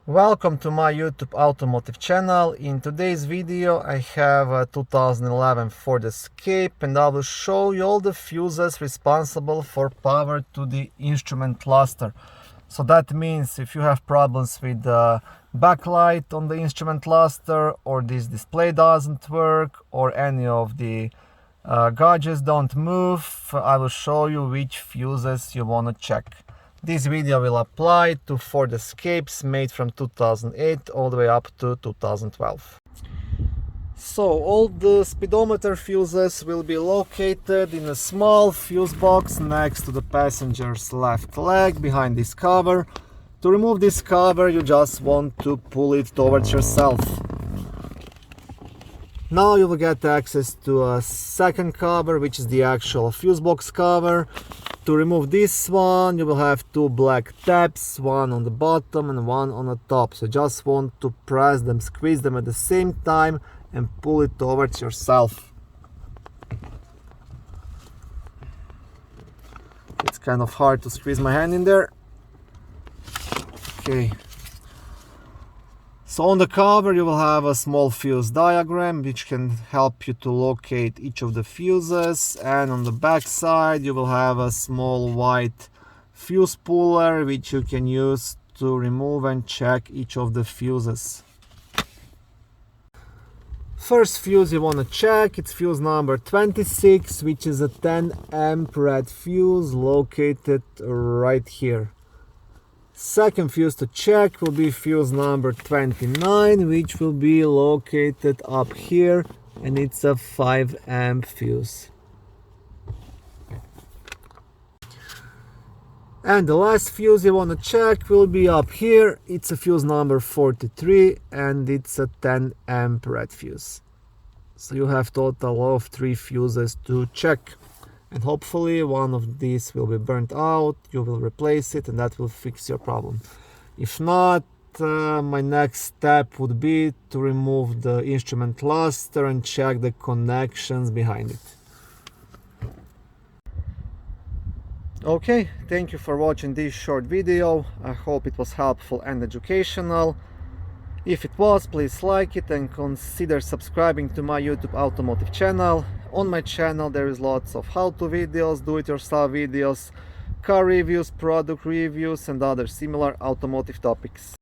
Welcome to my YouTube automotive channel. In today's video I have a 2011 Ford Escape and I will show you all the fuses responsible for power to the instrument cluster. So that means if you have problems with the backlight on the instrument cluster, or this display doesn't work, or any of the gauges don't move, I will show you which fuses you want to check. This video will apply to Ford Escapes made from 2008 all the way up to 2012. So all the speedometer fuses will be located in a small fuse box next to the passenger's left leg behind this cover. To remove this cover, you just want to pull it towards yourself. Now you will get access to a second cover, which is the actual fuse box cover. To remove this one, you will have two black tabs, one on the bottom and one on the top. So just want to press them, squeeze them at the same time and pull it towards yourself. It's kind of hard to squeeze my hand in there. Okay. So on the cover you will have a small fuse diagram which can help you to locate each of the fuses, and on the back side you will have a small white fuse puller which you can use to remove and check each of the fuses. First fuse you want to check, it's fuse number 26, which is a 10 amp red fuse located right here. Second fuse to check will be fuse number 29, which will be located up here, and it's a 5 amp fuse. And the last fuse you want to check will be up here. It's a fuse number 43 and it's a 10 amp red fuse. So you have total of 3 fuses to check. And hopefully one of these will be burnt out, you will replace it and that will fix your problem. If not, my next step would be to remove the instrument cluster and check the connections behind it. Okay, thank you for watching this short video. I hope it was helpful and educational. If it was, please like it and consider subscribing to my YouTube automotive channel. On my channel there is lots of how-to videos, do-it-yourself videos, car reviews, product reviews and other similar automotive topics.